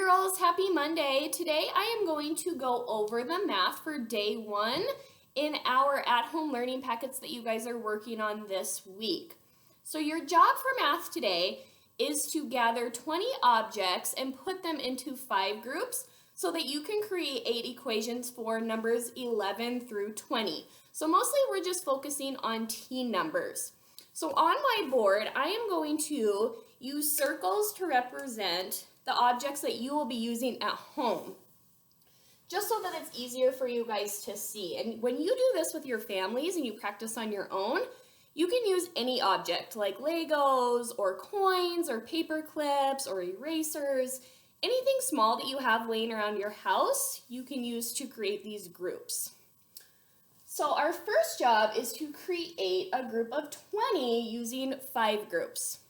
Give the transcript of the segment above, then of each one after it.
girls, happy Monday. Today I am going to go over the math for day 1 in our at-home learning packets that you guys are working on this week. So your job for math today is to gather 20 objects and put them into 5 groups so that you can create equations for numbers 11 through 20. So mostly we're just focusing on teen numbers. So on my board, I am going to use circles to represent the objects that you will be using at home, just so that it's easier for you guys to see. And when you do this with your families and you practice on your own, you can use any object like Legos or coins or paper clips or erasers. Anything small that you have laying around your house, you can use to create these groups. So our first job is to create a group of 20 using 5 groups.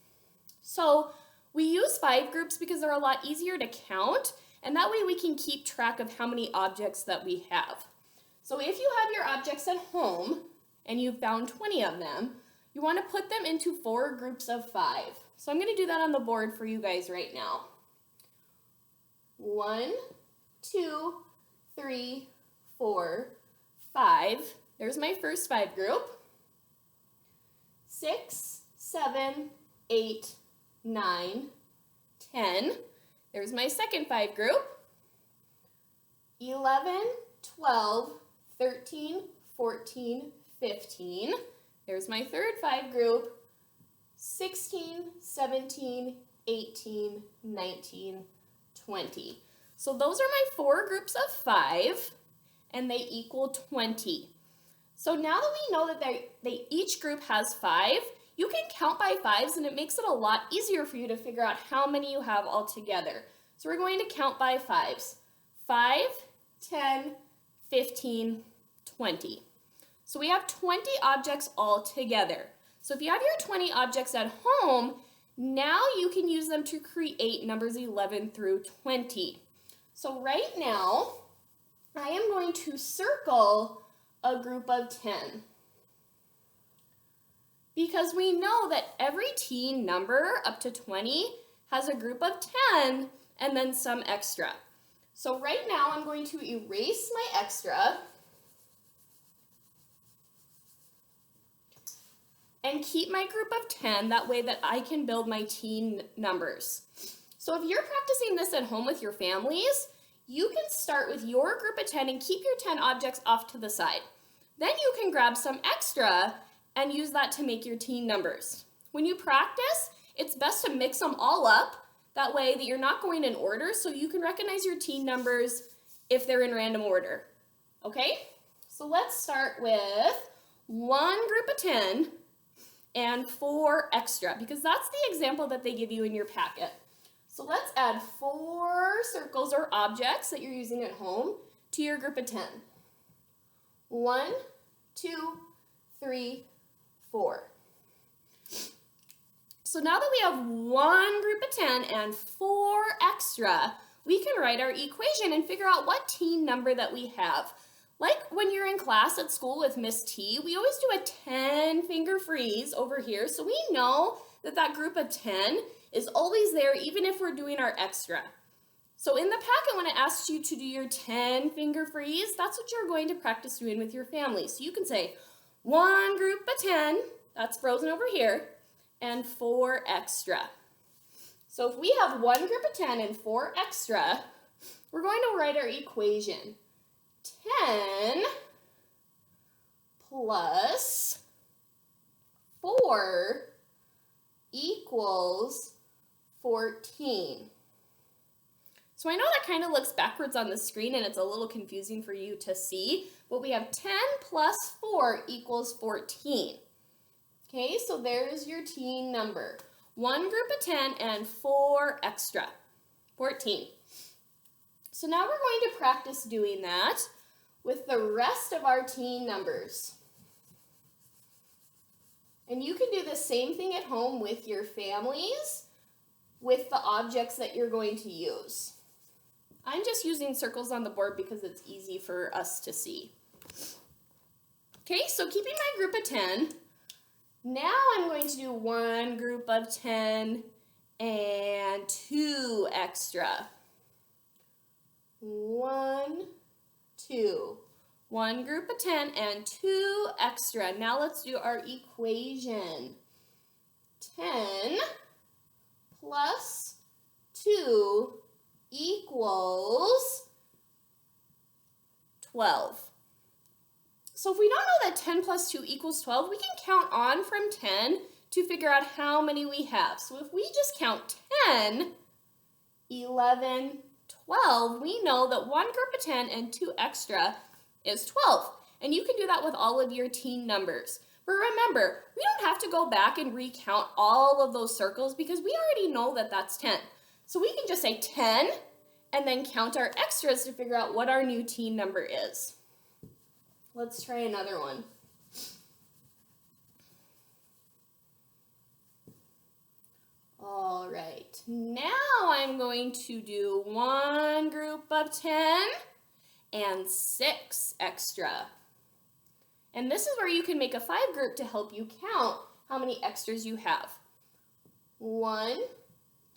So we use 5 groups because they're a lot easier to count, and that way we can keep track of how many objects that we have. So if you have your objects at home and you've found 20 of them, you want to put them into 4 groups of 5. So I'm going to do that on the board for you guys right now. 1, 2, 3, 4, 5. There's my first 5 group. 6, 7, 8, 9, 10. There's my second 5 group. 11, 12, 13, 14, 15. There's my third 5 group. 16, 17, 18, 19, 20. So those are my 4 groups of 5, and they equal 20. So now that we know that each group has 5, you can count by 5s, and it makes it a lot easier for you to figure out how many you have all together. So we're going to count by 5s. 5, 10, 15, 20. So we have 20 objects all together. So if you have your 20 objects at home, now you can use them to create numbers 11 through 20. So right now, I am going to circle a group of 10. Because we know that every teen number up to 20 has a group of 10 and then some extra. So right now I'm going to erase my extra and keep my group of 10, that way that I can build my teen numbers. So if you're practicing this at home with your families, you can start with your group of 10 and keep your 10 objects off to the side. Then you can grab some extra and use that to make your teen numbers. When you practice, it's best to mix them all up, that way that you're not going in order, so you can recognize your teen numbers if they're in random order. Okay? So let's start with 1 group of 10 and 4 extra, because that's the example that they give you in your packet. So let's add 4 circles or objects that you're using at home to your group of 10. 1, 2, 3, 4. So now that we have 1 group of 10 and 4 extra, we can write our equation and figure out what teen number that we have. Like when you're in class at school with Miss T, we always do a 10-finger freeze over here, so we know that that group of 10 is always there even if we're doing our extra. So in the packet, when it asks you to do your 10-finger freeze, that's what you're going to practice doing with your family. So you can say 1 group of 10, that's frozen over here, and 4 extra. So if we have 1 group of 10 and 4 extra, we're going to write our equation. 10 plus 4 equals 14. So I know that kind of looks backwards on the screen and it's a little confusing for you to see, but we have 10 plus 4 equals 14. Okay, so there's your teen number. 1 group of 10 and 4 extra, 14. So now we're going to practice doing that with the rest of our teen numbers. And you can do the same thing at home with your families, with the objects that you're going to use. I'm just using circles on the board because it's easy for us to see. Okay, so keeping my group of 10, now I'm going to do 1 group of 10 and 2 extra. 1, 2. One group of 10 and 2 extra. Now let's do our equation. 10 plus 2 equals 12. So if we don't know that 10 plus 2 equals 12, we can count on from 10 to figure out how many we have. So if we just count 10, 11, 12, we know that one group of 10 and 2 extra is 12. And you can do that with all of your teen numbers. But remember, we don't have to go back and recount all of those circles because we already know that that's 10. So we can just say 10 and then count our extras to figure out what our new teen number is. Let's try another one. All right, now I'm going to do one group of 10 and 6 extra. And this is where you can make a 5 group to help you count how many extras you have. 1,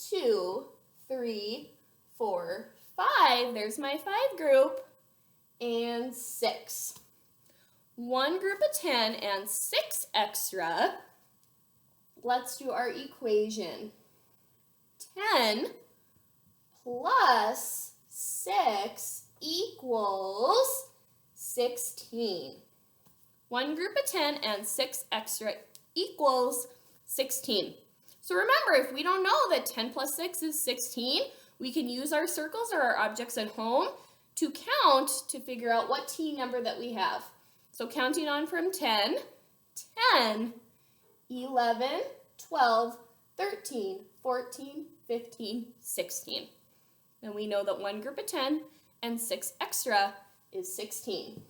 2, 3, 4, 5. There's my 5 group. And 6. One group of 10 and 6 extra. Let's do our equation. 10 plus 6 equals 16. One group of 10 and 6 extra equals 16. So remember, if we don't know that 10 plus 6 is 16, we can use our circles or our objects at home to count to figure out what teen number that we have. So counting on from 10, 10, 11, 12, 13, 14, 15, 16. And we know that one group of 10 and 6 extra is 16.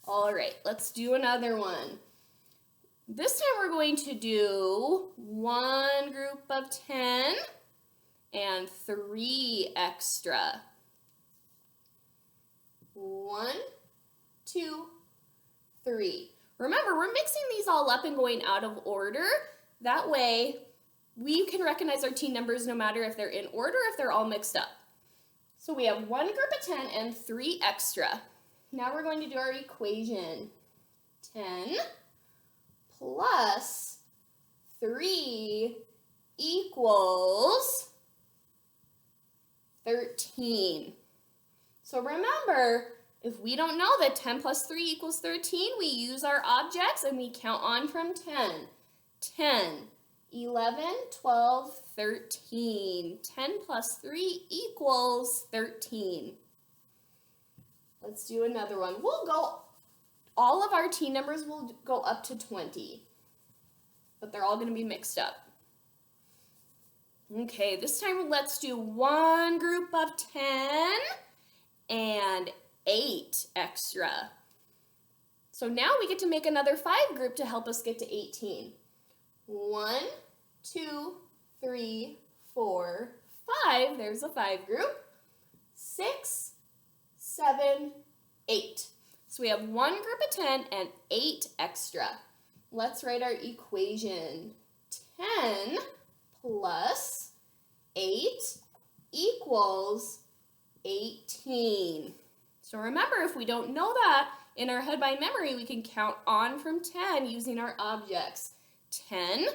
All right, let's do another one. This time we're going to do one group of 10 and 3 extra. 1, 2, 3. Remember, we're mixing these all up and going out of order. That way, we can recognize our teen numbers no matter if they're in order or if they're all mixed up. So we have one group of 10 and 3 extra. Now we're going to do our equation. 10 plus 3 equals 13. So remember, if we don't know that 10 plus 3 equals 13, we use our objects and we count on from 10. 10, 11, 12, 13. 10 plus 3 equals 13. Let's do another one. All of our teen numbers will go up to 20, but they're all going to be mixed up. Okay, this time let's do one group of 10 and 8 extra. So now we get to make another 5 group to help us get to 18. 1, 2, 3, 4, 5. There's a 5 group. 6, 7, 8. So we have one group of 10 and 8 extra. Let's write our equation. 10 plus 8 equals 18. So remember, if we don't know that, in our head by memory, we can count on from 10 using our objects. 10,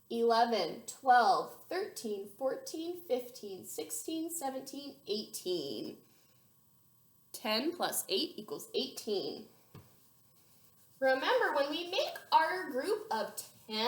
11, 12, 13, 14, 15, 16, 17, 18. 10 plus 8 equals 18. Remember, when we make our group of 10,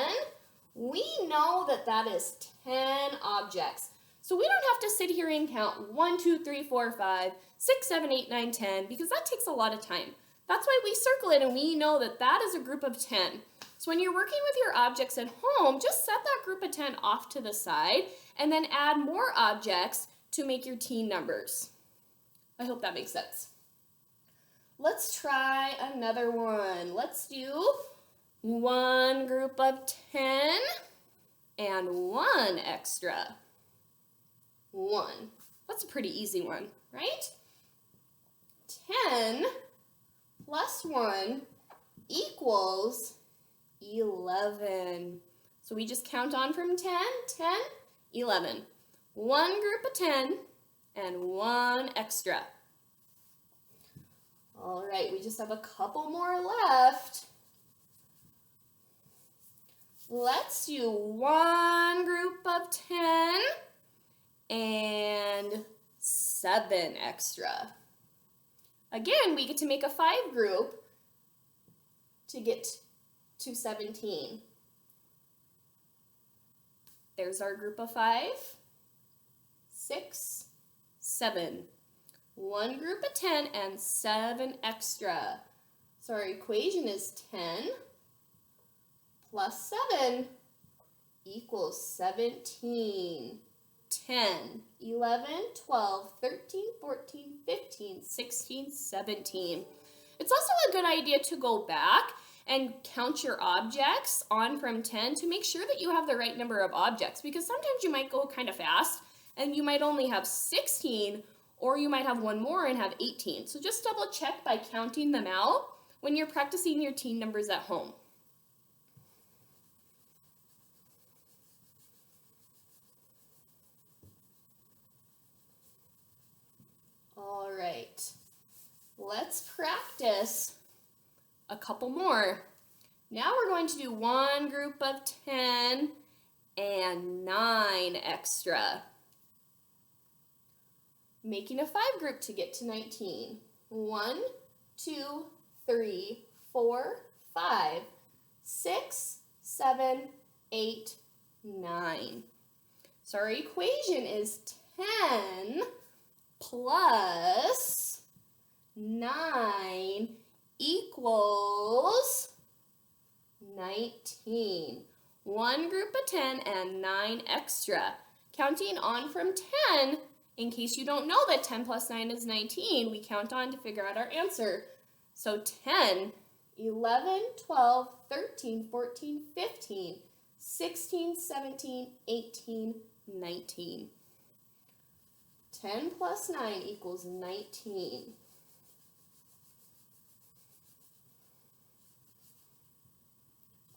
we know that that is 10 objects. So we don't have to sit here and count 1, 2, 3, 4, 5, 6, 7, 8, 9, 10, because that takes a lot of time. That's why we circle it and we know that that is a group of 10. So when you're working with your objects at home, just set that group of 10 off to the side and then add more objects to make your teen numbers. I hope that makes sense. Let's try another one. Let's do one group of 10 and 1 extra. 1. That's a pretty easy one, right? 10 plus 1 equals 11. So we just count on from 10, 10, 11. One group of 10 and one extra. All right, we just have a couple more left. Let's do one group of 10 and 7 extra. Again, we get to make a 5 group to get to 17. There's our group of 5, 6, 7. One group of 10 and 7 extra. So our equation is 10 plus 7 equals 17. 10, 11, 12, 13, 14, 15, 16, 17. It's also a good idea to go back and count your objects on from 10 to make sure that you have the right number of objects, because sometimes you might go kind of fast and you might only have 16, or you might have one more and have 18. So just double check by counting them out when you're practicing your teen numbers at home. All right, let's practice a couple more. Now we're going to do one group of 10 and 9 extra. Making a 5 group to get to 19. 1, 2, 3, 4, 5, 6, 7, 8, 9. So our equation is 10 plus 9 equals 19. One group of 10 and 9 extra. Counting on from 10, in case you don't know that 10 plus 9 is 19, we count on to figure out our answer. So 10, 11, 12, 13, 14, 15, 16, 17, 18, 19. 10 plus 9 equals 19.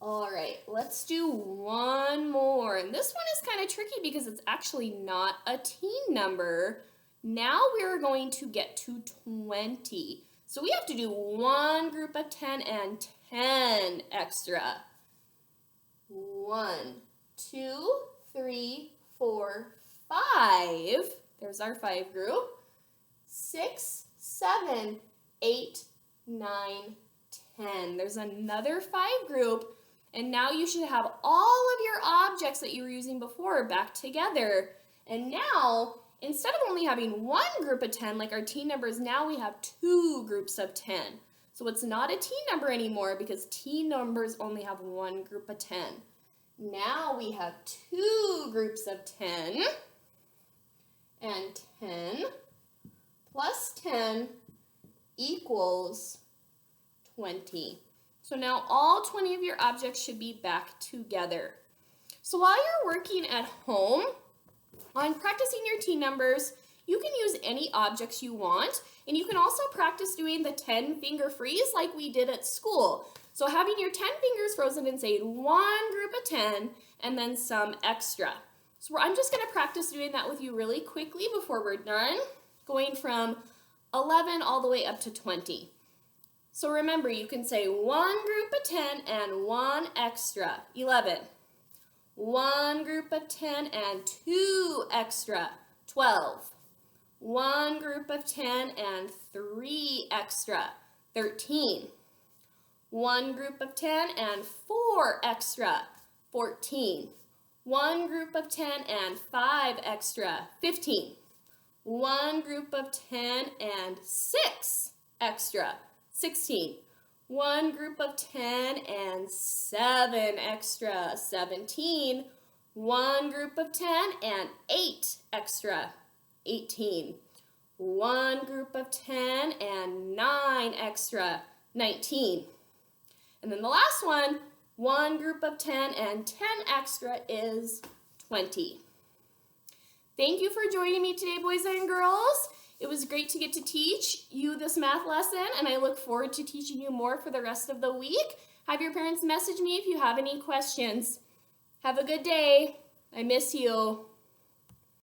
All right, let's do one more. And this one is kind of tricky because it's actually not a teen number. Now we're going to get to 20. So we have to do one group of 10 and 10 extra. 1, 2, 3, 4, 5. There's our 5 group. 6, 7, 8, 9, 10. There's another 5 group. And now you should have all of your objects that you were using before back together. And now, instead of only having one group of 10 like our teen numbers, now we have 2 groups of 10. So it's not a teen number anymore because teen numbers only have one group of 10. Now we have 2 groups of 10. And 10 plus 10 equals 20. So now all 20 of your objects should be back together. So while you're working at home on practicing your teen numbers, you can use any objects you want, and you can also practice doing the 10-finger freeze like we did at school. So having your 10 fingers frozen and saying one group of 10 and then some extra. So I'm just going to practice doing that with you really quickly before we're done, going from 11 all the way up to 20. So remember, you can say one group of 10 and one extra, 11. One group of 10 and 2 extra, 12. One group of 10 and 3 extra, 13. One group of 10 and 4 extra, 14. One group of 10 and 5 extra, 15. One group of 10 and 6 extra, 16. One group of 10 and 7 extra, 17. One group of 10 and 8 extra, 18. One group of 10 and 9 extra, 19. And then the last one group of 10 and 10 extra is 20. Thank you for joining me today, boys and girls. It was great to get to teach you this math lesson, and I look forward to teaching you more for the rest of the week. Have your parents message me if you have any questions. Have a good day. I miss you.